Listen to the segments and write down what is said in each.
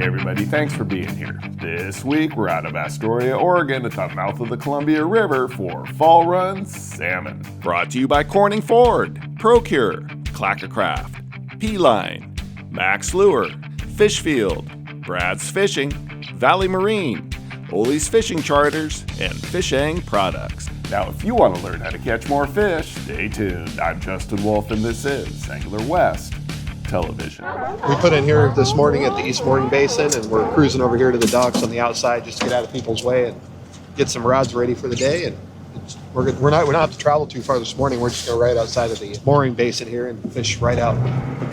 Hey everybody, thanks for being here. This week we're out of Astoria, Oregon at the mouth of the Columbia River for Fall Run Salmon. Brought to you by Corning Ford, Procure, Clackercraft, P-Line, Max Lure, Fishfield, Brad's Fishing, Valley Marine, Ole's Fishing Charters, and Fishang Products. Now, if you want to learn how to catch more fish, stay tuned. I'm Justin Wolf, and this is Angler West Television. We put in here this morning at the East Mooring Basin, and we're cruising over here to the docks on the outside just to get out of people's way and get some rods ready for the day. And we don't have to travel too far this morning. We're just going to right outside of the mooring basin here and fish right out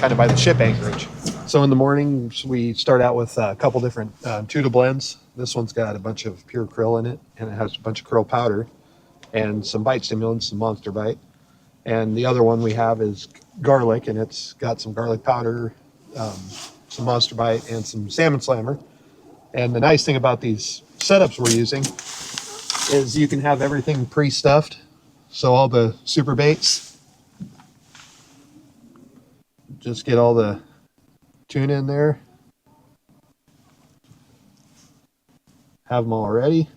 kind of by the ship anchorage. So in the morning, we start out with a couple different tuna blends. This one's got a bunch of pure krill in it, and it has a bunch of krill powder and some bite stimulants, some monster bite. And the other one we have is garlic, and it's got some garlic powder, some monster bite, and some salmon slammer. And the nice thing about these setups we're using is you can have everything pre-stuffed. So all the super baits, just get all the tuna in there, have them all ready.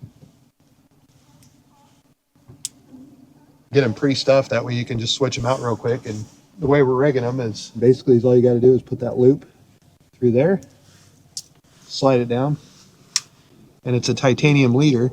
Get them pre-stuffed, that way you can just switch them out real quick. And the way we're rigging them is basically all you got to do is put that loop through there, slide it down, and it's a titanium leader,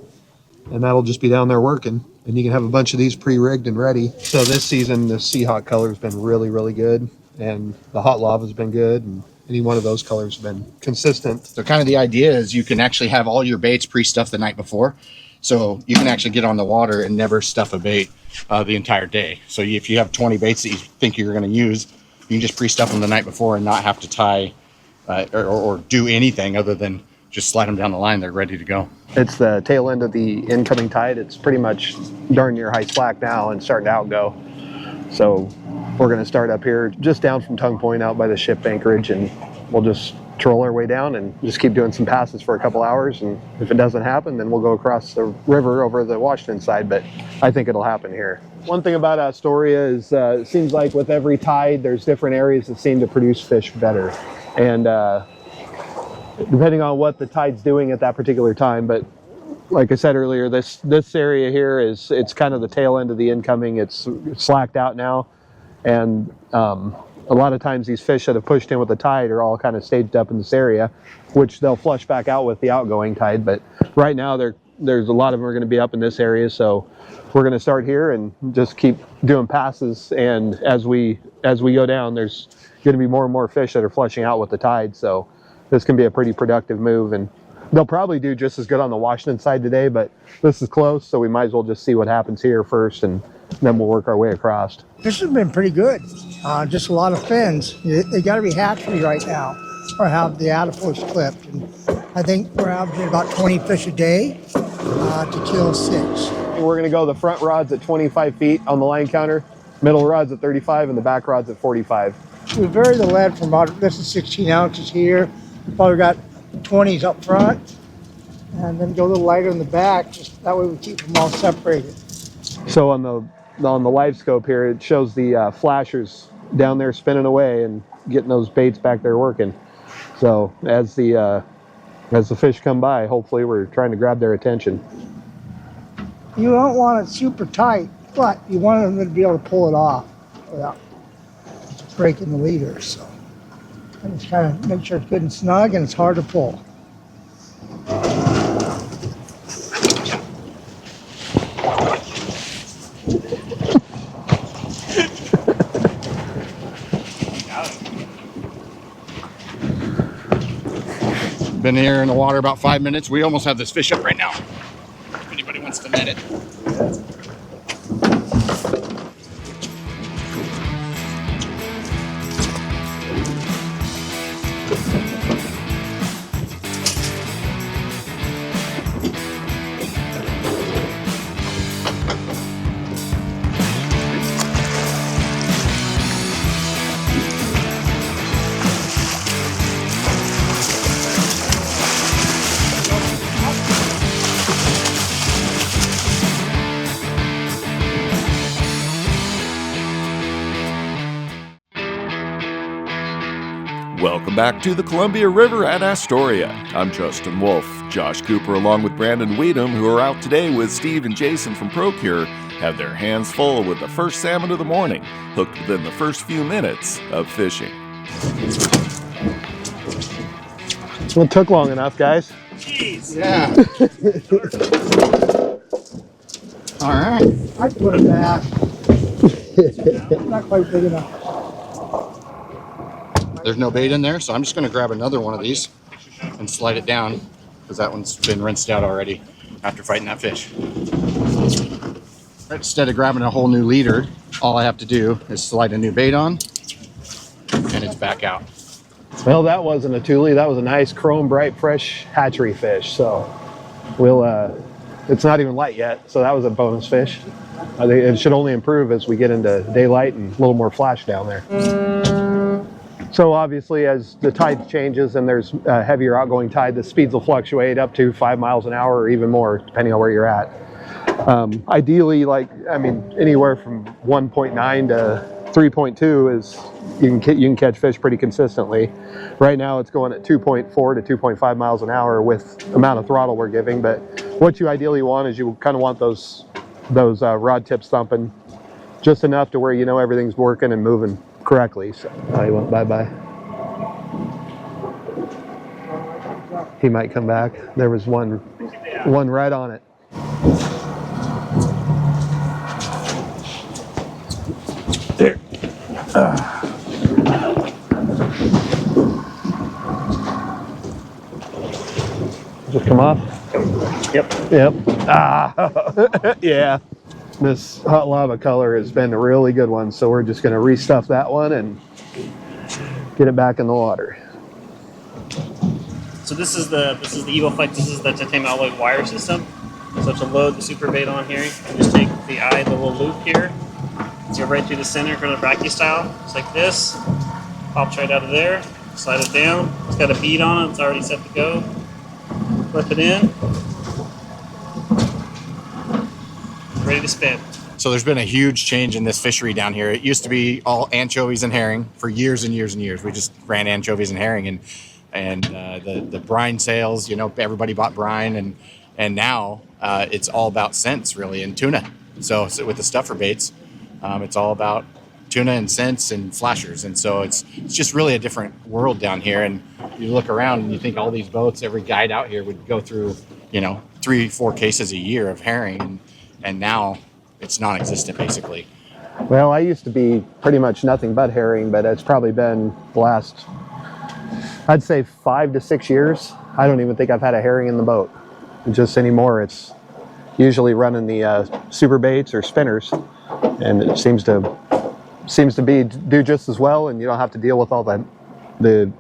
and that'll just be down there working. And you can have a bunch of these pre-rigged and ready. So this season, the Seahawk color has been really, really good, and the Hot Lava has been good, and any one of those colors have been consistent. So kind of the idea is you can actually have all your baits pre-stuffed the night before. So you can actually get on the water and never stuff a bait the entire day. So if you have 20 baits that you think you're going to use, you can just pre-stuff them the night before and not have to tie or do anything other than just slide them down the line. They're ready to go. It's the tail end of the incoming tide. It's pretty much darn near high slack now and starting to outgo. So we're going to start up here just down from Tongue Point out by the ship anchorage, and we'll just troll our way down and just keep doing some passes for a couple hours. And if it doesn't happen, then we'll go across the river over the Washington side, but I think it'll happen here. One thing about Astoria is it seems like with every tide there's different areas that seem to produce fish better, and depending on what the tide's doing at that particular time. But like I said earlier, this area here it's kind of the tail end of the incoming. It's slacked out now, and a lot of times these fish that have pushed in with the tide are all kind of staged up in this area, which they'll flush back out with the outgoing tide. But right now there's a lot of them are going to be up in this area, so we're going to start here and just keep doing passes. And as we go down, there's going to be more and more fish that are flushing out with the tide. So this can be a pretty productive move, and they'll probably do just as good on the Washington side today, but this is close, so we might as well just see what happens here first, and then we'll work our way across. This has been pretty good. Just a lot of fins. They got to be hatchery right now, or have the adipose clipped. And I think we're averaging about 20 fish a day to kill 6. We're going to go the front rods at 25 feet on the line counter, middle rods at 35, and the back rods at 45. We vary the lead from about, this is 16 ounces here. We've probably got 20s up front, and then go a little lighter in the back. Just that way we keep them all separated. So on the live scope here, it shows the flashers down there spinning away and getting those baits back there working. So as the fish come by, hopefully we're trying to grab their attention. You don't want it super tight, but you want them to be able to pull it off without breaking the leader. So I just kind of make sure it's good and snug and it's hard to pull. Been here in the water about 5 minutes. We almost have this fish up right now. If anybody wants to net it. Welcome back to the Columbia River at Astoria. I'm Justin Wolf. Josh Cooper, along with Brandon Wedam, who are out today with Steve and Jason from Procure, have their hands full with the first salmon of the morning, hooked within the first few minutes of fishing. Well, it took long enough, guys. Jeez. Yeah. All right. I put it back. Not quite big enough. There's no bait in there, so I'm just going to grab another one of these and slide it down because that one's been rinsed out already after fighting that fish. Instead of grabbing a whole new leader, all I have to do is slide a new bait on and it's back out. Well, that wasn't a tule. That was a nice chrome bright fresh hatchery fish. So we'll, it's not even light yet. So that was a bonus fish. I think it should only improve as we get into daylight and a little more flash down there. So obviously as the tide changes and there's a heavier outgoing tide, the speeds will fluctuate up to 5 miles an hour or even more, depending on where you're at. Ideally, anywhere from 1.9 to 3.2 is you can catch fish pretty consistently. Right now it's going at 2.4 to 2.5 miles an hour with the amount of throttle we're giving. But what you ideally want is you kind of want those rod tips thumping just enough to where you know everything's working and moving correctly. So he went bye-bye. He might come back. There was one right on it. There. Just come off? Yep. Yeah. This hot lava color has been a really good one, so we're just going to restuff that one and get it back in the water. So this is the Evo-Flex. This is the titanium alloy wire system. So to load the super bait on here, you just take the little loop here, go right through the center, kind of bracky style, just like this. Pops right out of there. Slide it down. It's got a bead on it. It's already set to go. Flip it in. Ready to spin. So there's been a huge change in this fishery down here. It used to be all anchovies and herring for years and years and years. We just ran anchovies and herring, and the brine sales. Everybody bought brine, and now it's all about scents really and tuna. So with the stuffer baits, it's all about tuna and scents and flashers, and so it's just really a different world down here. And you look around and you think all these boats, every guide out here would go through 3-4 cases a year of herring, and now it's non-existent basically. Well, I used to be pretty much nothing but herring, but it's probably been the last, I'd say 5 to 6 years. I don't even think I've had a herring in the boat. Just anymore, it's usually running the super baits or spinners, and it seems to do just as well, and you don't have to deal with all the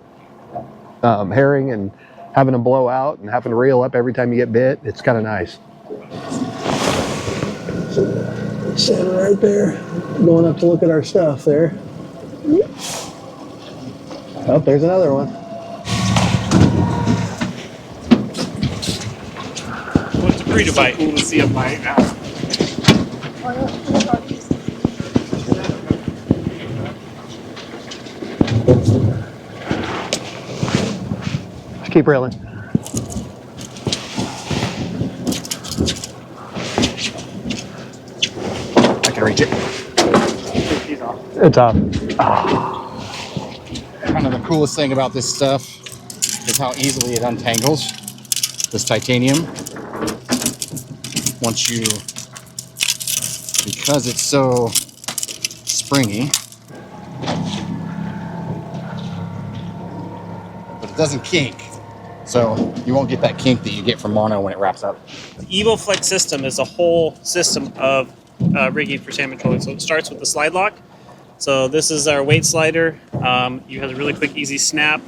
herring and having them blow out and having to reel up every time you get bit. It's kind of nice. Salmon right there, going up to look at our stuff there. Oh, there's another one. What's a breeder bite? Let's see a bite now. Just keep reeling. I can reach it. It's off. Kind of the coolest thing about this stuff is how easily it untangles. This titanium, because it's so springy, but it doesn't kink. So you won't get that kink that you get from mono when it wraps up. The Evo-Flex system is a whole system of rigging for salmon trolling. So it starts with the slide lock. So this is our weight slider. You have a really quick, easy snap.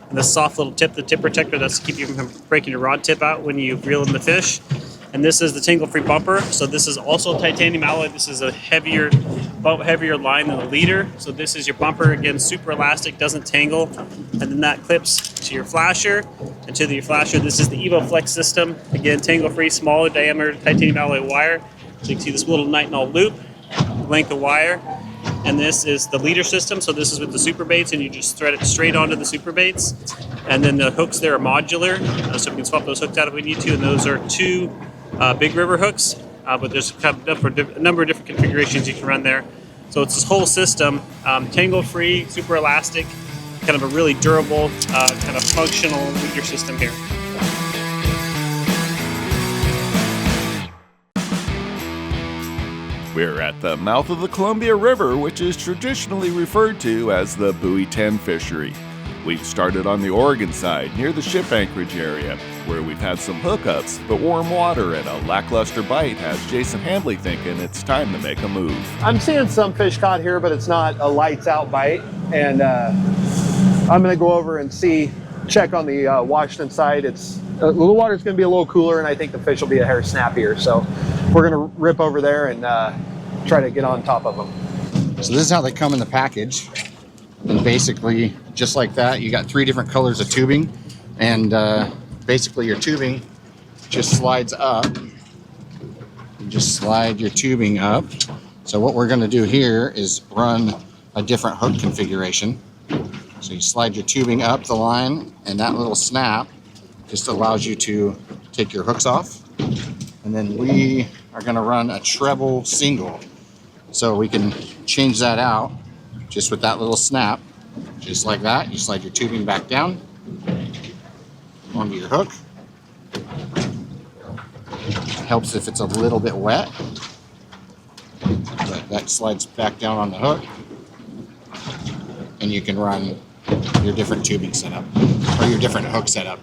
And the soft little tip, the tip protector, that's to keep you from breaking your rod tip out when you reel in the fish. And this is the tangle-free bumper. So this is also titanium alloy. This is a heavier line than the leader. So this is your bumper, again, super elastic, doesn't tangle. And then that clips to your flasher. And to your flasher, this is the Evo-Flex system. Again, tangle-free, smaller diameter titanium alloy wire. So you can see this little nitinol loop, length of wire. and this is the leader system. So this is with the super baits, and you just thread it straight onto the super baits. And then the hooks there are modular, so we can swap those hooks out if we need to. And those are 2 big river hooks, but there's a number of different configurations you can run there. So it's this whole system, tangle-free, super elastic, kind of a really durable, kind of functional leader system here. We're at the mouth of the Columbia River, which is traditionally referred to as the Buoy 10 fishery. We've started on the Oregon side, near the ship anchorage area, where we've had some hookups, but warm water and a lackluster bite has Jason Hambley thinking it's time to make a move. I'm seeing some fish caught here, but it's not a lights out bite. And I'm gonna go over and check on the Washington side. The water's gonna be a little cooler, and I think the fish will be a hair snappier. So we're gonna rip over there and try to get on top of them. So this is how they come in the package. And basically, just like that, you got 3 different colors of tubing. And basically your tubing just slides up. You just slide your tubing up. So what we're gonna do here is run a different hook configuration. So you slide your tubing up the line, and that little snap just allows you to take your hooks off. And then we are gonna run a treble single. So we can change that out just with that little snap, just like that. You slide your tubing back down onto your hook. It helps if it's a little bit wet, but that slides back down on the hook, and you can run your different tubing setup or your different hook setup.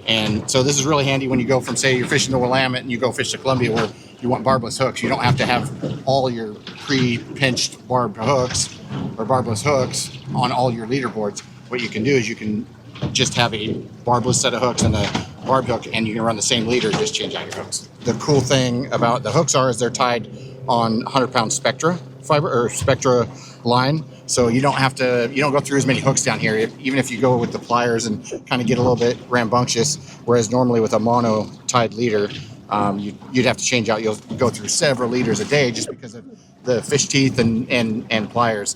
And so this is really handy when you go from, say, you're fishing the Willamette and you go fish the Columbia where you want barbless hooks. You don't have to have all your pre-pinched barbed hooks or barbless hooks on all your leaderboards. What you can do is you can just have a barbless set of hooks and a barbed hook, and you can run the same leader, just change out your hooks. The cool thing about the hooks is they're tied on 100-pound Spectra fiber or Spectra line. So you don't go through as many hooks down here, even if you go with the pliers and kind of get a little bit rambunctious, whereas normally with a mono tied leader, you'd have to change out. You'll go through several liters a day just because of the fish teeth and pliers.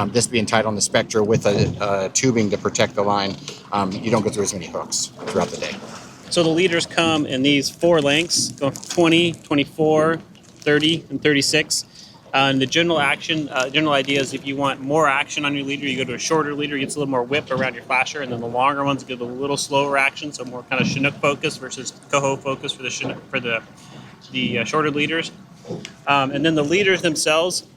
This being tied on the Spectra with a tubing to protect the line, you don't go through as many hooks throughout the day. So the leaders come in these 4 lengths, go from 20, 24, 30, and 36. And the general idea is if you want more action on your leader, you go to a shorter leader, it gets a little more whip around your flasher, and then the longer ones get a little slower action, so more kind of Chinook focus versus Coho focus for the shorter leaders. And then the leaders themselves,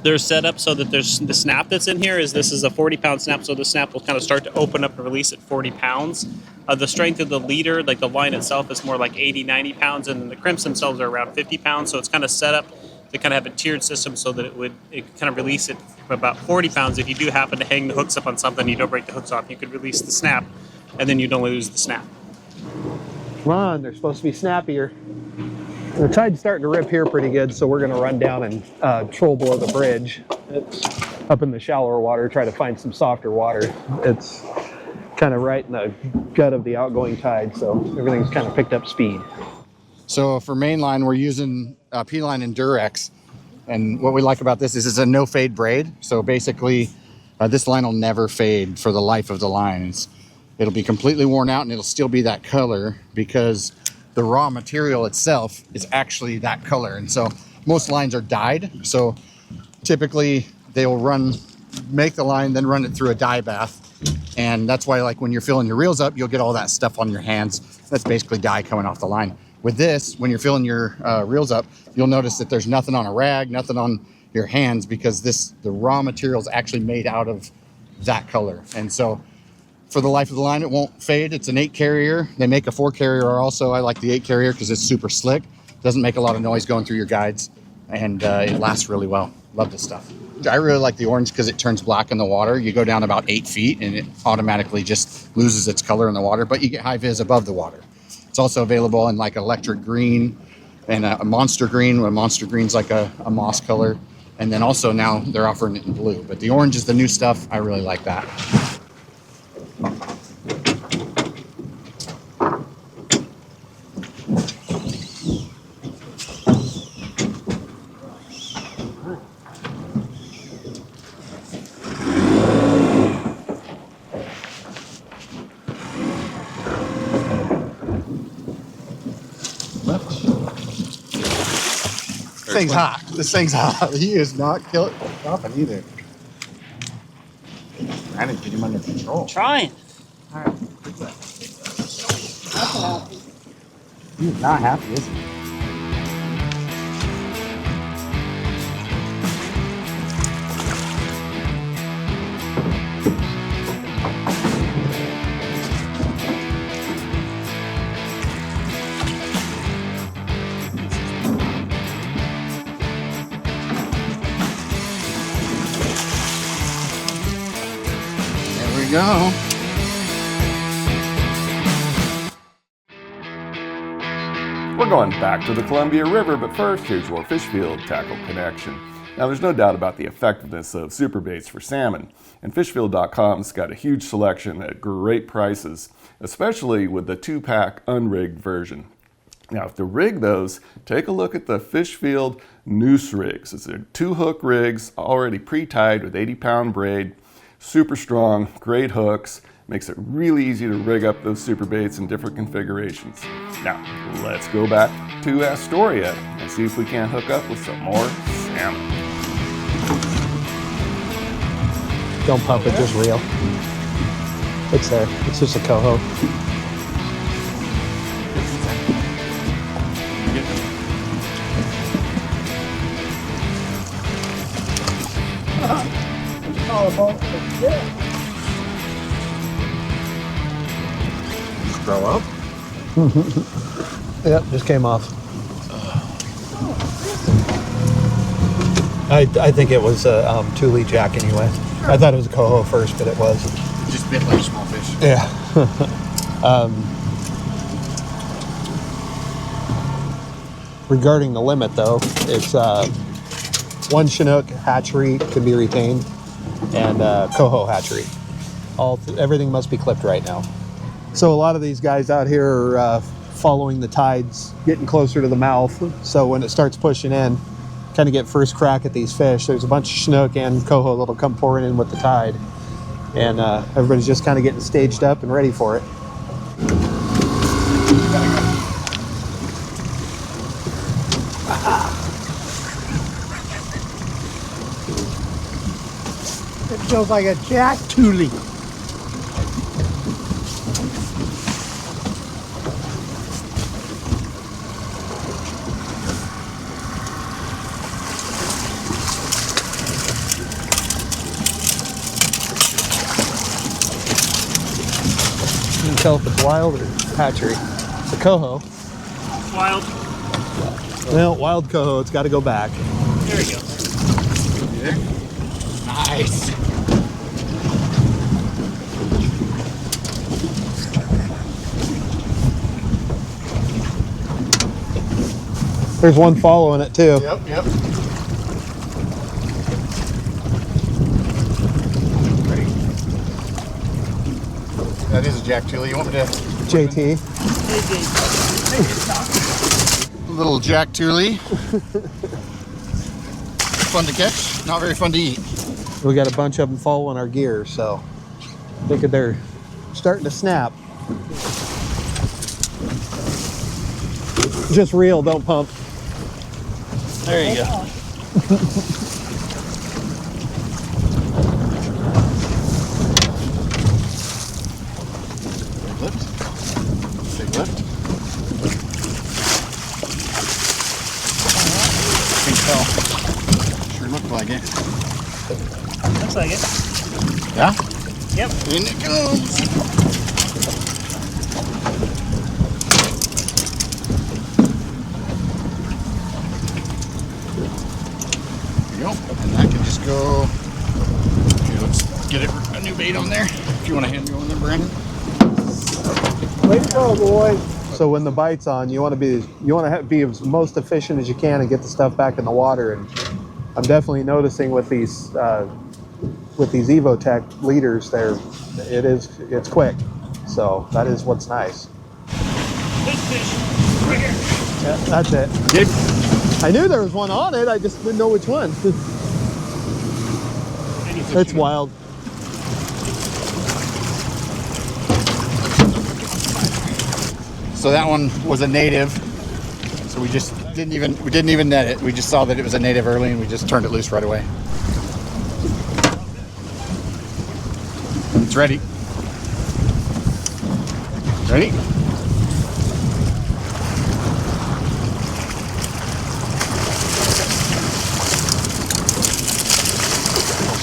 they're set up so that there's the snap that's in here this is a 40-pound snap, so the snap will kind of start to open up and release at 40 pounds. The strength of the leader, like the line itself, is more like 80, 90 pounds, and then the crimps themselves are around 50 pounds, so it's kind of set up to kind of have a tiered system so that it kind of release it from about 40 pounds. If you do happen to hang the hooks up on something, you don't break the hooks off, you could release the snap, and then you don't lose the snap. Come on, they're supposed to be snappier. The tide's starting to rip here pretty good, so we're gonna run down and troll below the bridge. It's up in the shallower water, try to find some softer water. It's kind of right in the gut of the outgoing tide, so everything's kind of picked up speed. So for mainline, we're using P-line and Durex. And what we like about this is it's a no fade braid. So basically this line will never fade for the life of the line. It'll be completely worn out and it'll still be that color because the raw material itself is actually that color. And so most lines are dyed. So typically they will make the line, then run it through a dye bath. And that's why, like, when you're filling your reels up, you'll get all that stuff on your hands. That's basically dye coming off the line. With this, when you're filling your reels up, you'll notice that there's nothing on a rag, nothing on your hands, because the raw material is actually made out of that color. And so for the life of the line, it won't fade. It's an 8 carrier. They make a 4 carrier also. I like the 8 carrier because it's super slick. Doesn't make a lot of noise going through your guides, and it lasts really well. Love this stuff. I really like the orange because it turns black in the water. You go down about 8 feet and it automatically just loses its color in the water, but you get high vis above the water. It's also available in like electric green and a monster green. A monster green's like a moss color. And then also now they're offering it in blue. But the orange is the new stuff. I really like that. thing's hot. This thing's hot. He is not stopping either. I didn't get him under control. Trying. All right. He's not happy, is he? There we go. We're going back to the Columbia River, but first, here's your fish field tackle connection. Now, there's no doubt about the effectiveness of super baits for salmon, and fishfield.com's got a huge selection at great prices, especially with the 2-pack unrigged version. Now, to rig those, take a look at the Fishfield noose rigs. It's 2-hook rigs, already pre-tied with 80-pound braid, super strong, great hooks. Makes it really easy to rig up those super baits in different configurations. Now, let's go back to Astoria and see if we can't hook up with some more salmon. Don't pump it, just reel. It's there. It's just a coho. All about the yeah. Throw up. Yep, just came off. I think it was a Thule jack anyway. I thought it was a coho first, but it was. It just bit like a small fish. Yeah. Regarding the limit, though, it's one Chinook hatchery can be retained, and coho hatchery. Everything must be clipped right now. So a lot of these guys out here are following the tides, getting closer to the mouth. So when it starts pushing in, kind of get first crack at these fish. There's a bunch of Chinook and coho that'll come pouring in with the tide, and everybody's just kind of getting staged up and ready for it. It feels like a jack Thule. You can tell if it's wild or hatchery. The coho, Wild. well, wild coho, it's got to go back. There we go. Nice. There's one following it too. Yep. That is a jack Thule. You want me to? JT. A little jack Thule. Fun to catch, not very fun to eat. We got a bunch of them following our gear, so I think they're starting to snap. Just reel, don't pump. There you go. Big lift. Big fell. Sure looked like it. Looks like it. Yeah? Yep. In it goes. There you go. And that can just go. Okay, let's get it a new bait on there. If you want to hand me one there, Brandon. Way to go, boy. So when the bite's on, you want to be as most efficient as you can and get the stuff back in the water. And I'm definitely noticing with these Evo-Tech leaders, it's quick. So that is what's nice. Big fish. Right here. Yeah, that's it. Yep. I knew there was one on it. I just didn't know which one. It's wild. So that one was a native. So we just We didn't even net it. We just saw that it was a native early, and we just turned it loose right away. It's ready. Ready?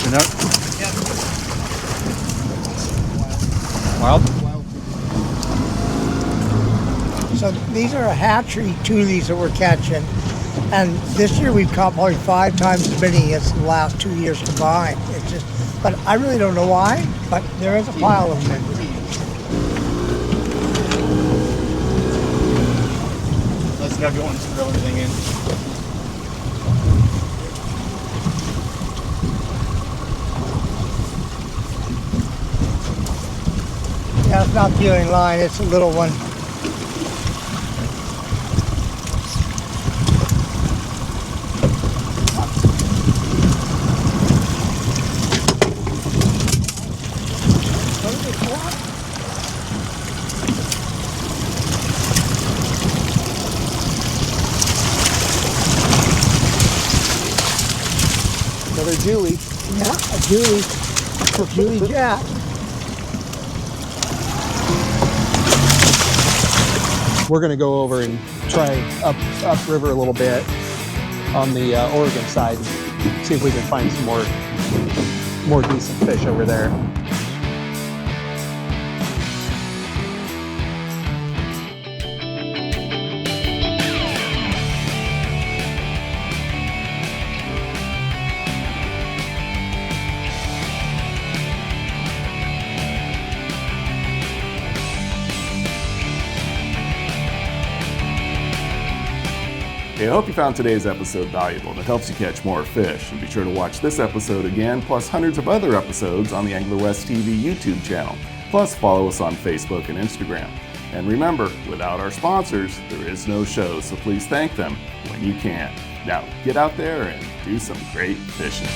Chinook. Wild. So these are a hatchery toonies that we're catching. And this year we've caught probably 5 times as many as the last 2 years combined. It's just, but I really don't know why, but there is a pile of them. Let's grab you one to drill everything in. Yeah, it's not the only line, it's a little one. Another Julie. Yeah, a Julie Jack. We're going to go over and try upriver a little bit on the Oregon side, see if we can find some more decent fish over there. Hey, I hope you found today's episode valuable and it helps you catch more fish. And be sure to watch this episode again, plus hundreds of other episodes on the Angler West TV YouTube channel. Plus, follow us on Facebook and Instagram. And remember, without our sponsors, there is no show, so please thank them when you can. Now, get out there and do some great fishing.